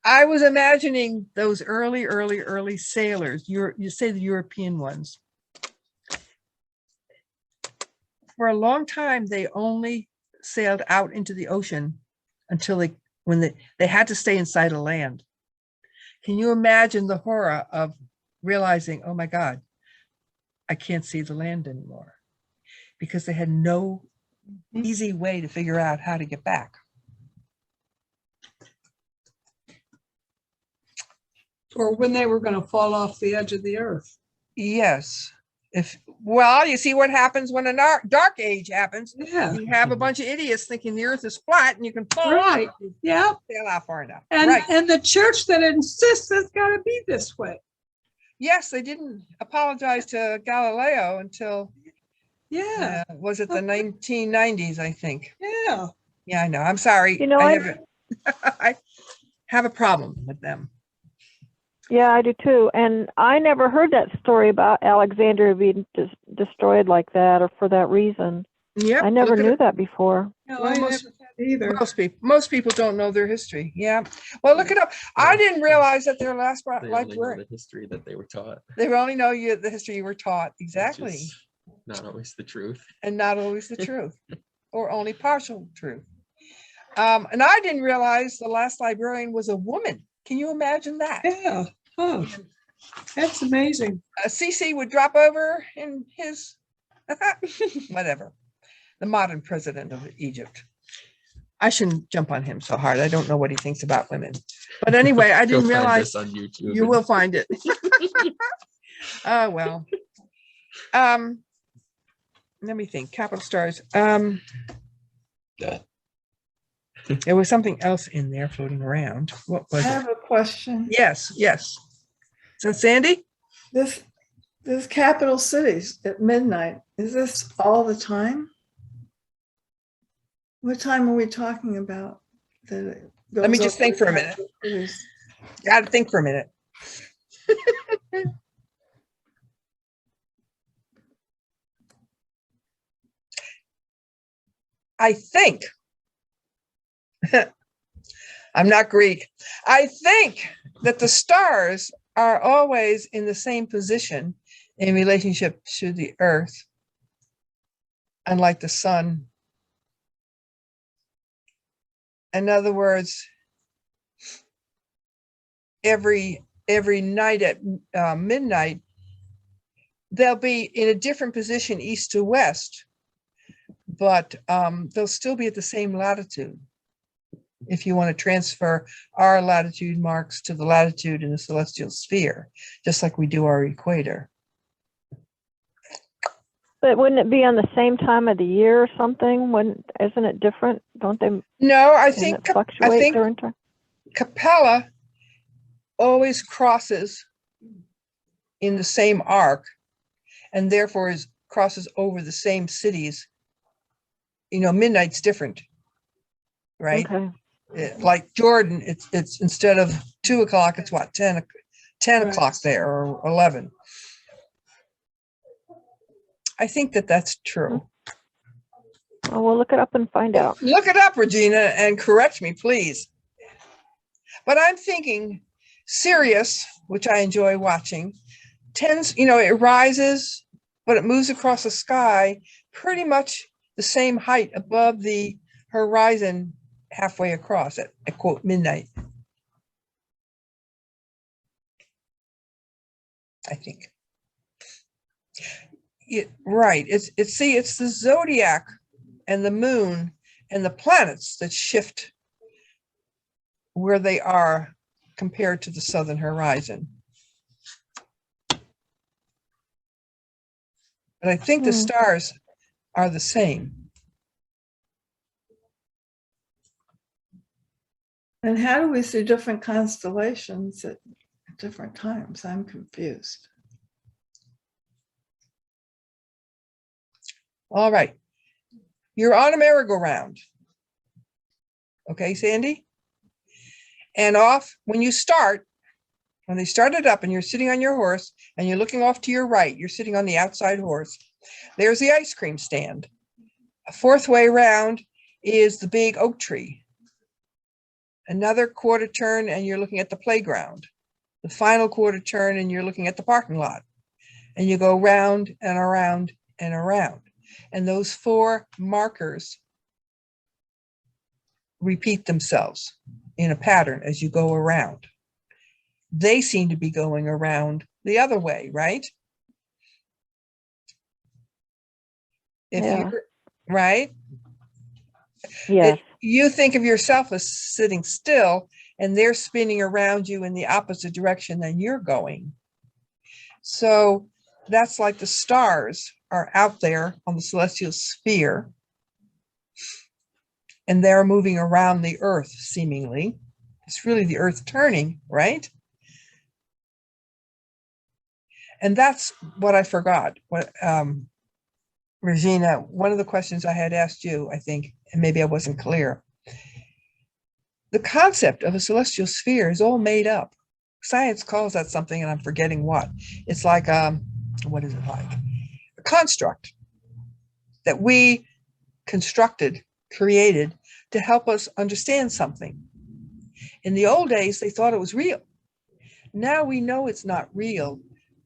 I was imagining those early sailors. You say the European ones. For a long time, they only sailed out into the ocean until they had to stay inside of land. Can you imagine the horror of realizing, oh my God, I can't see the land anymore, because they had no easy way to figure out how to get back. Or when they were going to fall off the edge of the earth. Yes. Well, you see what happens when a dark age happens. Yeah. You have a bunch of idiots thinking the earth is flat and you can fall Right. off. Yeah. Sail out far enough. And Right. and the church that insists it's got to be this way. Yes, they didn't apologize to Galileo until, Yeah. was it the 1990s, I think. Yeah. Yeah, I know. I'm sorry. You know, I have a problem with them. Yeah, I do too. And I never heard that story about Alexandria being destroyed like that, or for that reason. Yeah, I never knew that before. No, Well, I never had either. Most people don't know their history. Yeah. Well, look it up. I didn't realize that their last They only know library. the history that they were taught. They only know the history you were taught. which Exactly. is not always the truth. And not always the truth, or only partial truth. And I didn't realize the last librarian was a woman. Can you imagine that? Yeah. Oh, that's amazing. Sisi would drop over in his, whatever, the modern president of Egypt. I shouldn't jump on him so hard. I don't know what he thinks about women. But anyway, I didn't Go find realize this on YouTube. you will find it. Oh, well. Let me think. Capital stars. There was something else in there floating around. What I was it? have a question. Yes, yes. So Sandy? This capital cities at midnight, is this all the time? What time are we talking about? Let me just think for a minute. Got to think for a minute. I think, I'm not Greek. I think that the stars are always in the same position in relationship to the earth, unlike the sun. In other words, every night at midnight, they'll be in a different position east to west, but they'll still be at the same latitude. If you want to transfer our latitude marks to the latitude in the celestial sphere, just like we do our equator. But wouldn't it be on the same time of the year or something? Isn't it different? Don't they? No, I Doesn't think it fluctuate during time? Capella always crosses in the same arc, and therefore crosses over the same cities. You know, midnight's different, right? Okay. Like Jordan, it's instead of 2 o'clock, it's what, 10 Right. o'clock there, or 11. I think that's true. Well, we'll look it up and find out. Look it up, Regina, and correct me, please. But I'm thinking Sirius, which I enjoy watching, tends, it rises, but it moves across the sky pretty much the same height above the horizon halfway across at quote midnight. I think. Right. It's the zodiac and the moon and the planets that shift where they are compared to the southern horizon. But I think the stars are the same. And how do we see different constellations at different times? I'm confused. All right. You're on a merry-go-round. Okay, Sandy? And off, when they start it up and you're sitting on your horse and you're looking off to your right, you're sitting on the outside horse, there's the ice cream stand. A fourth way round is the big oak tree. another quarter turn and you're looking at the playground, the final quarter turn and you're looking at the parking lot, and you go round and around and around. And those 4 markers repeat themselves in a pattern as you go around. They seem to be going around the other way, right? If Yeah. you're right, Yes. you think of yourself as sitting still and they're spinning around you in the opposite direction than you're going. So that's like the stars are out there on the celestial sphere and they're moving around the earth seemingly. It's really the earth turning, right? And that's what I forgot. What Regina, one of the questions I had asked you, I think, and maybe I wasn't clear. The concept of a celestial sphere is all made up. Science calls that something, and I'm forgetting what. It's like, what is it like? A construct that we constructed, created to help us understand something. In the old days, they thought it was real. Now we know it's not real,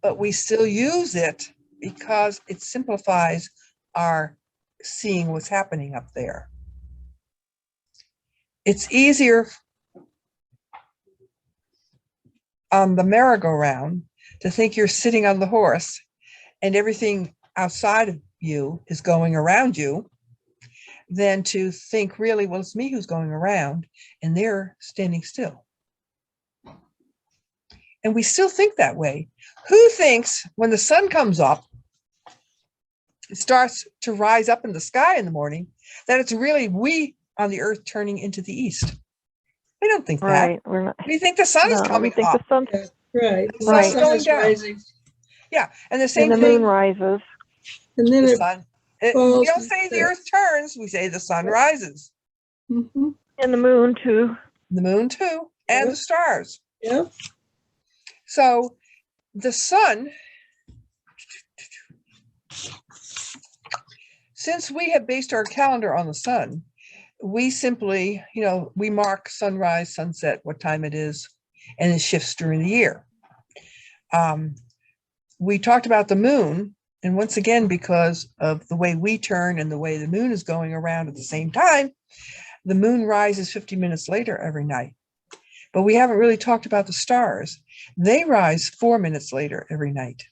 but we still use it because it simplifies our seeing what's happening up there. It's easier on the merry-go-round to think you're sitting on the horse and everything outside of you is going around you than to think really, well, it's me who's going around and they're standing still. And we still think that way. Who thinks when the sun comes up, it starts to rise up in the sky in the morning, that it's really we on the earth turning into the east? We don't think that. Right. We're not. We think the sun is No, we coming think up. the sun Right. The Right. sun's going down. Rising. Yeah, and the and same the thing. moon rises. And then The it, sun. We falls don't say the and earth turns. We say the sun rises. mhm, And the moon too. The moon too, and Yep. the stars. yep, So the sun, since we have based our calendar on the sun, we simply, we mark sunrise, sunset, what time it is, and it shifts during the year. We talked about the moon, and once again, because of the way we turn and the way the moon is going around at the same time, the moon rises 50 minutes later every night. But we haven't really talked about the stars. They rise 4 minutes later every night.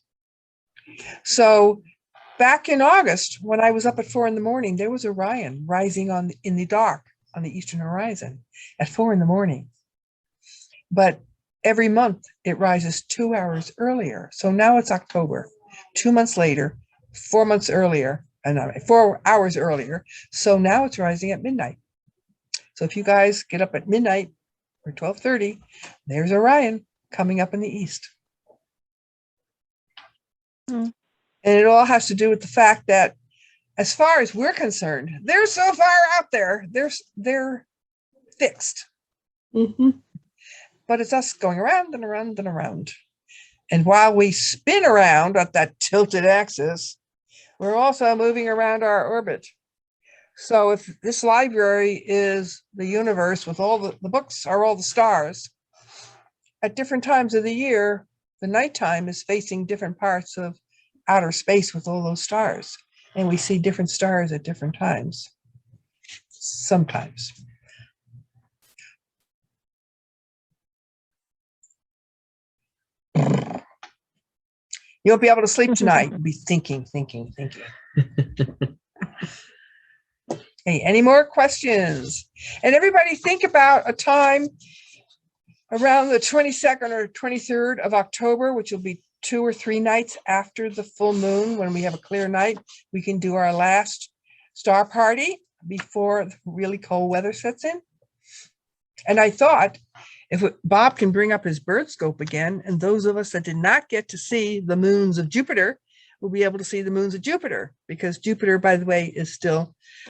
So back in August, when I was up at 4 a.m, there was Orion rising in the dark on the eastern horizon at 4 a.m. But every month it rises 2 hours earlier. So now it's October, 2 months later, 4 months earlier, and 4 hours earlier. So now it's rising at midnight. So if you guys get up at midnight or 12:30, there's Orion coming up in the east. Mm. And it all has to do with the fact that as far as we're concerned, they're so far out there, they're fixed. mhm, But it's us going around and around and around. And while we spin around at that tilted axis, we're also moving around our orbit. So if this library is the universe with all the books are all the stars, at different times of the year, the nighttime is facing different parts of outer space with all those stars. And we see different stars at different times, sometimes. You won't be able to sleep tonight. You'll be thinking. Hey, any more questions? And everybody think about a time around the 22nd or 23rd of October, which will be 2 or 3 nights after the full moon. When we have a clear night, we can do our last star party before the really cold weather sets in. And I thought, if Bob can bring up his bird scope again, and those of us that did not get to see the moons of Jupiter will be able to see the moons of Jupiter, because Jupiter, by the way, is still